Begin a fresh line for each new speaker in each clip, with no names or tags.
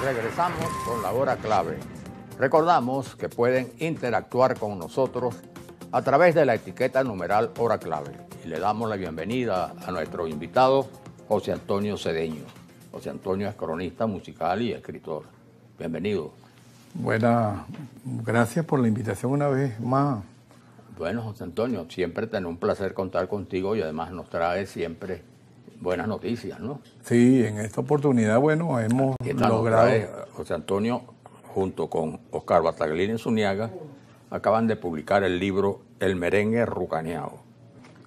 Regresamos con la hora clave. Recordamos que pueden interactuar con nosotros a través de la etiqueta numeral hora clave. Y le damos la bienvenida a nuestro invitado, José Antonio Cedeño. José Antonio es cronista musical y escritor. Bienvenido.
Buenas, gracias por la invitación una vez más.
Bueno, José Antonio, siempre tenemos un placer contar contigo y además nos trae siempre buenas noticias, ¿no?
Sí, en esta oportunidad, bueno, hemos logrado...
José Antonio, junto con Oscar Bataglini Zuniaga, acaban de publicar el libro El merengue rucaneado.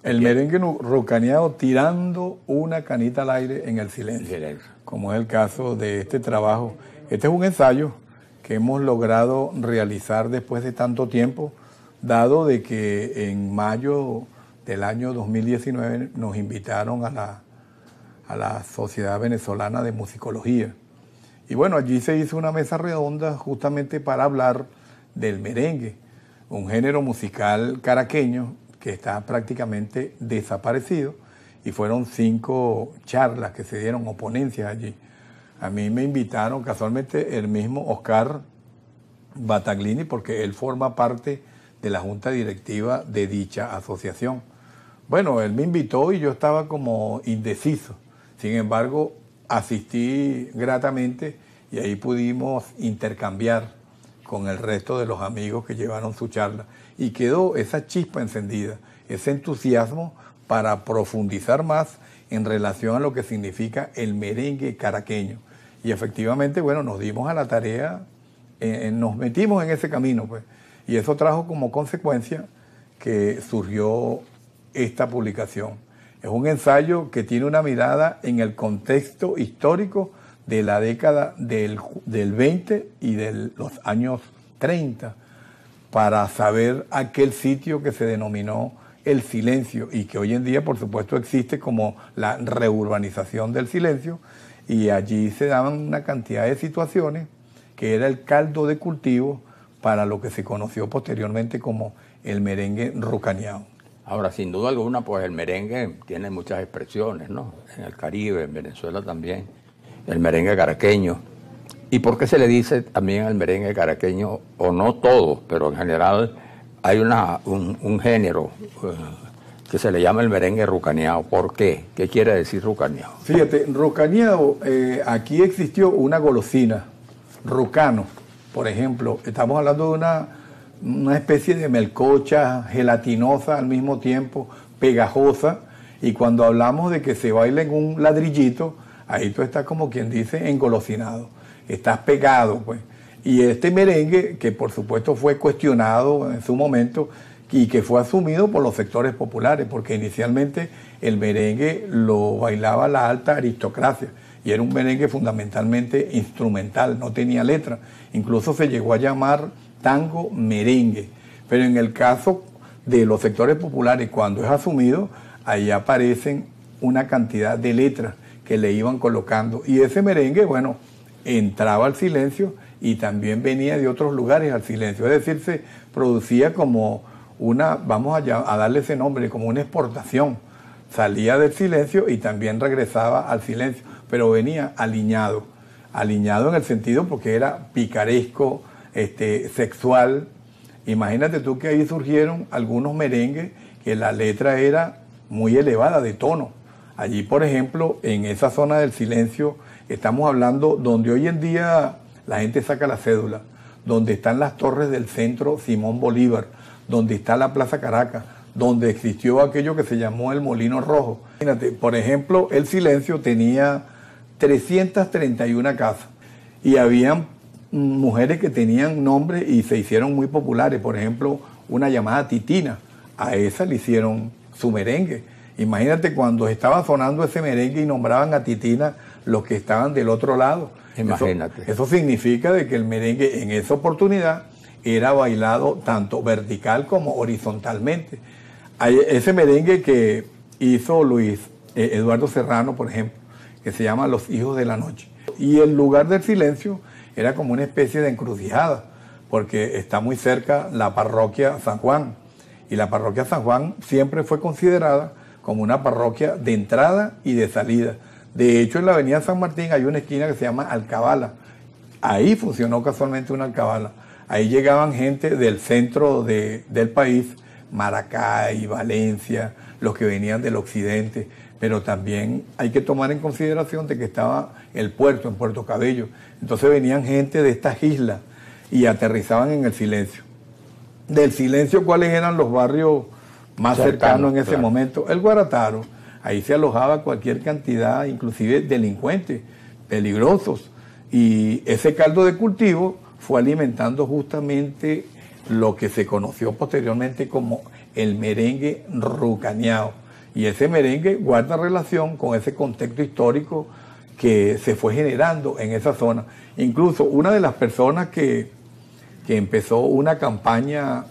El merengue rucaneado tirando una canita al aire en el silencio, como es el caso de este trabajo. Este es un ensayo que hemos logrado realizar después de tanto tiempo, dado de que en mayo del año 2019 nos invitaron a la Sociedad Venezolana de Musicología. Y bueno, allí se hizo una mesa redonda justamente para hablar del merengue, un género musical caraqueño que está prácticamente desaparecido, y fueron 5 charlas que se dieron, o ponencias allí. A mí me invitaron casualmente el mismo Oscar Bataglini, porque él forma parte de la junta directiva de dicha asociación. Bueno, él me invitó y yo estaba como indeciso. Sin embargo, asistí gratamente y ahí pudimos intercambiar con el resto de los amigos que llevaron su charla. Y quedó esa chispa encendida, ese entusiasmo para profundizar más en relación a lo que significa el merengue caraqueño. Y efectivamente, bueno, nos dimos a la tarea, nos metimos en ese camino, pues. Y eso trajo como consecuencia que surgió esta publicación. Es un ensayo que tiene una mirada en el contexto histórico de la década del 20 y de los años 30, para saber aquel sitio que se denominó el silencio y que hoy en día, por supuesto, existe como la reurbanización del silencio, y allí se daban una cantidad de situaciones que era el caldo de cultivo para lo que se conoció posteriormente como el merengue rucaneado.
Ahora, sin duda alguna, pues el merengue tiene muchas expresiones, ¿no? En el Caribe, en Venezuela también, el merengue caraqueño. ¿Y por qué se le dice también al merengue caraqueño, o no todo, pero en general hay un género que se le llama el merengue rucaneado? ¿Por qué? ¿Qué quiere decir rucaneado?
Fíjate, rucaneado, aquí existió una golosina, rucano, por ejemplo. Estamos hablando de una especie de melcocha gelatinosa al mismo tiempo, pegajosa, y cuando hablamos de que se baila en un ladrillito, ahí tú estás como quien dice engolosinado, estás pegado, pues. Y este merengue, que por supuesto fue cuestionado en su momento y que fue asumido por los sectores populares, porque inicialmente el merengue lo bailaba la alta aristocracia, y era un merengue fundamentalmente instrumental, no tenía letra. Incluso se llegó a llamar tango merengue. Pero en el caso de los sectores populares, cuando es asumido, ahí aparecen una cantidad de letras que le iban colocando. Y ese merengue, bueno, entraba al silencio y también venía de otros lugares al silencio. Es decir, se producía como vamos a darle ese nombre, como una exportación. Salía del silencio y también regresaba al silencio, pero venía aliñado en el sentido porque era picaresco, sexual. Imagínate tú que ahí surgieron algunos merengues que la letra era muy elevada de tono. Allí, por ejemplo, en esa zona del silencio, estamos hablando donde hoy en día la gente saca la cédula, donde están las torres del centro Simón Bolívar, donde está la Plaza Caracas, donde existió aquello que se llamó el Molino Rojo. Imagínate, por ejemplo, el silencio tenía 331 casas y habían mujeres que tenían nombres y se hicieron muy populares. Por ejemplo, una llamada Titina, a esa le hicieron su merengue. Imagínate cuando estaba sonando ese merengue y nombraban a Titina los que estaban del otro lado.
Imagínate.
Eso significa de que el merengue en esa oportunidad era bailado tanto vertical como horizontalmente. Hay ese merengue que hizo Luis Eduardo Serrano, por ejemplo, que se llama Los Hijos de la Noche. Y el lugar del silencio era como una especie de encrucijada, porque está muy cerca la parroquia San Juan. Y la parroquia San Juan siempre fue considerada como una parroquia de entrada y de salida. De hecho, en la avenida San Martín hay una esquina que se llama Alcabala, Ahí funcionó casualmente una alcabala. Ahí llegaban gente del centro del país, Maracay, Valencia, los que venían del occidente, pero también hay que tomar en consideración de que estaba el puerto, en Puerto Cabello. Entonces venían gente de estas islas y aterrizaban en el Silencio. Del Silencio, ¿cuáles eran los barrios más cercanos en ese momento? El Guarataro. Ahí se alojaba cualquier cantidad, inclusive delincuentes, peligrosos. Y ese caldo de cultivo fue alimentando justamente lo que se conoció posteriormente como el merengue rucaneado. Y ese merengue guarda relación con ese contexto histórico que se fue generando en esa zona. Incluso una de las personas que empezó una campaña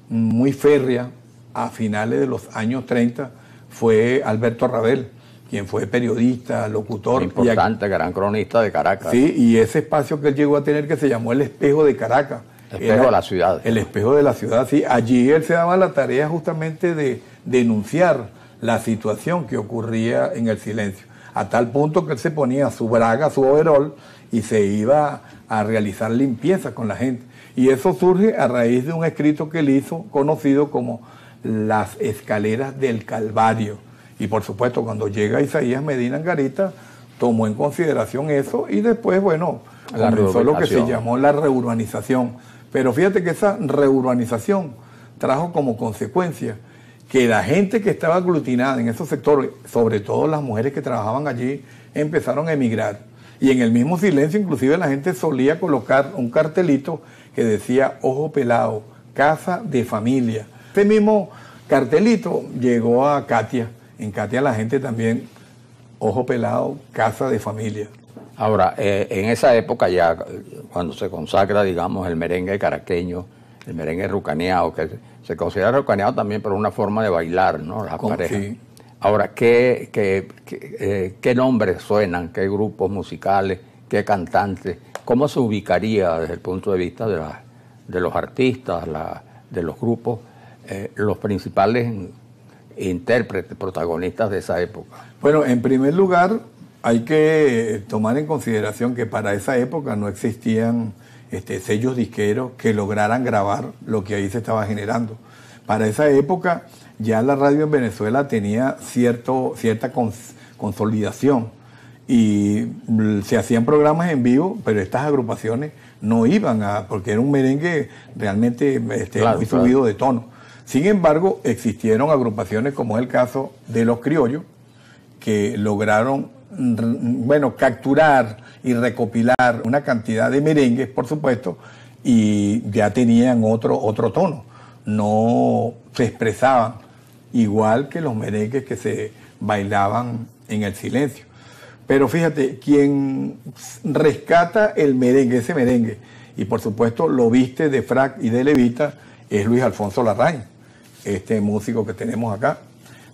muy férrea a finales de los años 30 fue Alberto Rabel, quien fue periodista, locutor.
Importante, gran cronista de Caracas.
Sí, y ese espacio que él llegó a tener que se llamó El Espejo de Caracas.
Espejo de la ciudad.
El Espejo de la ciudad, sí. Allí él se daba la tarea justamente de denunciar la situación que ocurría en el Silencio, a tal punto que él se ponía su braga, su overol, y se iba a realizar limpieza con la gente. Y eso surge a raíz de un escrito que él hizo, conocido como Las Escaleras del Calvario. Y por supuesto, cuando llega Isaías Medina Angarita, tomó en consideración eso y después, bueno, comenzó lo que se llamó la reurbanización. Pero fíjate que esa reurbanización trajo como consecuencia que la gente que estaba aglutinada en esos sectores, sobre todo las mujeres que trabajaban allí, empezaron a emigrar. Y en el mismo Silencio, inclusive, la gente solía colocar un cartelito que decía Ojo Pelado, casa de familia. Este mismo cartelito llegó a Catia. En Catia la gente también, Ojo Pelado, casa de familia.
Ahora, en esa época ya, cuando se consagra, digamos, el merengue caraqueño, el merengue rucaneado, que se considera rucaneado también por una forma de bailar, ¿no? Las parejas. Sí. Ahora, ¿qué nombres suenan? ¿Qué grupos musicales? ¿Qué cantantes? ¿Cómo se ubicaría desde el punto de vista de los artistas, de los grupos, los principales intérpretes, protagonistas de esa época?
Bueno, en primer lugar, hay que tomar en consideración que para esa época no existían sellos disqueros que lograran grabar lo que ahí se estaba generando. Para esa época ya la radio en Venezuela tenía cierta consolidación y se hacían programas en vivo, pero estas agrupaciones no iban porque era un merengue realmente muy subido de tono. Sin embargo, existieron agrupaciones como es el caso de Los Criollos, que lograron capturar y recopilar una cantidad de merengues, por supuesto, y ya tenían otro tono. No se expresaban igual que los merengues que se bailaban en el Silencio. Pero fíjate, quien rescata el merengue, ese merengue, y por supuesto lo viste de frac y de levita, es Luis Alfonso Larraín, este músico que tenemos acá.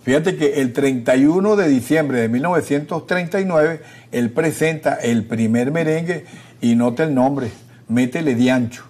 Fíjate que el 31 de diciembre de 1939, él presenta el primer merengue y nota el nombre, Métele Diancho.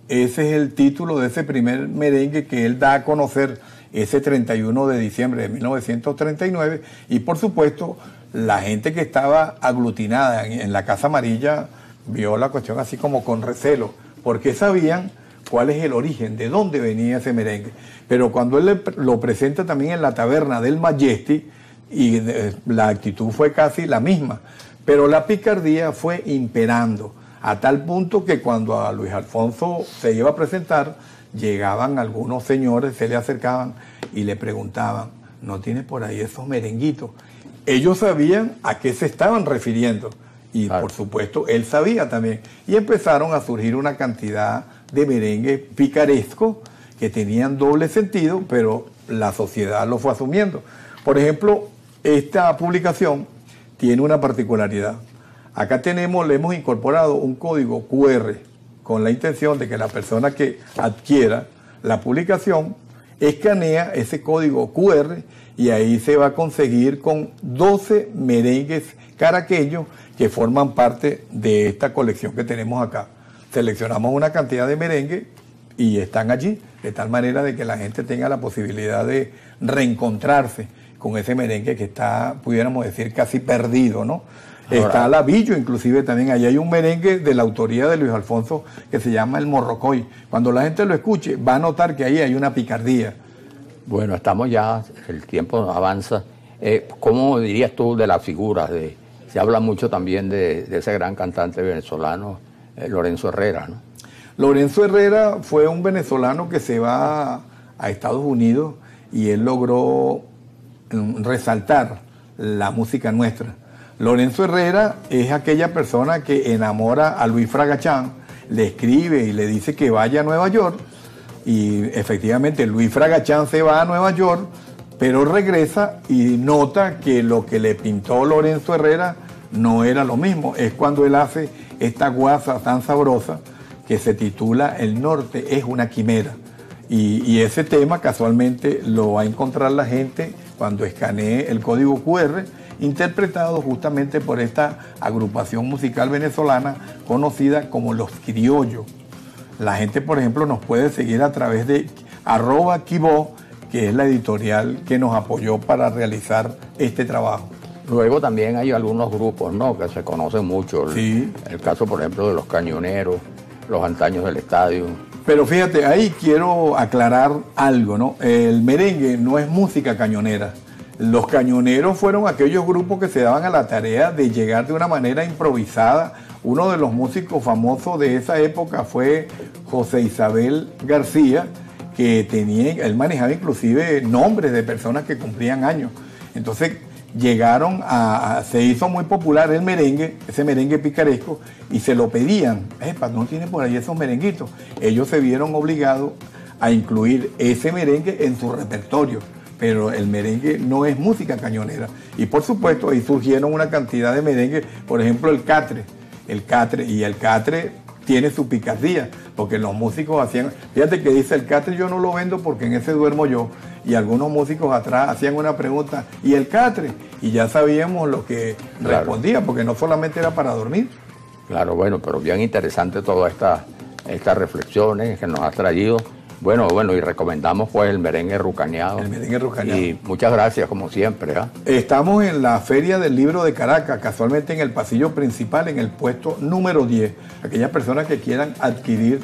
Ese es el título de ese primer merengue que él da a conocer ese 31 de diciembre de 1939. Y por supuesto, la gente que estaba aglutinada en la Casa Amarilla vio la cuestión así como con recelo, porque sabían cuál es el origen, de dónde venía ese merengue. Pero cuando él lo presenta también en la taberna del Majesty, y la actitud fue casi la misma, pero la picardía fue imperando, a tal punto que cuando a Luis Alfonso se iba a presentar, llegaban algunos señores, se le acercaban y le preguntaban, ¿no tiene por ahí esos merenguitos? Ellos sabían a qué se estaban refiriendo y por supuesto él sabía también. Y empezaron a surgir una cantidad de merengue picaresco que tenían doble sentido, pero la sociedad lo fue asumiendo. Por ejemplo, esta publicación tiene una particularidad. Acá le hemos incorporado un código QR con la intención de que la persona que adquiera la publicación escanea ese código QR y ahí se va a conseguir con 12 merengues caraqueños que forman parte de esta colección que tenemos acá. Seleccionamos una cantidad de merengue y están allí, de tal manera de que la gente tenga la posibilidad de reencontrarse con ese merengue que está, pudiéramos decir, casi perdido, ¿no? Está Lavillo, inclusive también. Ahí hay un merengue de la autoría de Luis Alfonso que se llama El Morrocoy. Cuando la gente lo escuche, va a notar que ahí hay una picardía.
Bueno, estamos ya, el tiempo avanza. ¿Cómo dirías tú de las figuras? Se habla mucho también de ese gran cantante venezolano, Lorenzo Herrera, ¿no?
Lorenzo Herrera fue un venezolano que se va a Estados Unidos y él logró resaltar la música nuestra. Lorenzo Herrera es aquella persona que enamora a Luis Fragachán, le escribe y le dice que vaya a Nueva York, y efectivamente Luis Fragachán se va a Nueva York, pero regresa y nota que lo que le pintó Lorenzo Herrera no era lo mismo. Es cuando él hace esta guasa tan sabrosa que se titula El Norte es una quimera. Y ese tema casualmente lo va a encontrar la gente cuando escanee el código QR, interpretado justamente por esta agrupación musical venezolana conocida como Los Criollos. La gente, por ejemplo, nos puede seguir a través de @Quibó, que es la editorial que nos apoyó para realizar este trabajo.
Luego también hay algunos grupos, ¿no?, que se conocen mucho.
Sí.
El caso, por ejemplo, de Los Cañoneros, Los Antaños del Estadio.
Pero fíjate, ahí quiero aclarar algo, ¿no? El merengue no es música cañonera. Los Cañoneros fueron aquellos grupos que se daban a la tarea de llegar de una manera improvisada. Uno de los músicos famosos de esa época fue José Isabel García, que él manejaba inclusive nombres de personas que cumplían años. Entonces se hizo muy popular el merengue, ese merengue picaresco, y se lo pedían. ¿No tiene por ahí esos merenguitos? Ellos se vieron obligados a incluir ese merengue en su repertorio, pero el merengue no es música cañonera. Y por supuesto ahí surgieron una cantidad de merengue, por ejemplo el catre, y el catre tiene su picardía, porque los músicos hacían, fíjate que dice el catre yo no lo vendo porque en ese duermo yo, y algunos músicos atrás hacían una pregunta, ¿y el catre? Y ya sabíamos lo que respondía, porque no solamente era para dormir.
Claro, bueno, pero bien interesante todas estas reflexiones que nos has traído. Bueno, y recomendamos pues el merengue rucaneado.
El merengue rucaneado.
Y muchas gracias, como siempre.
Estamos en la Feria del Libro de Caracas, casualmente en el pasillo principal, en el puesto número 10. Aquellas personas que quieran adquirir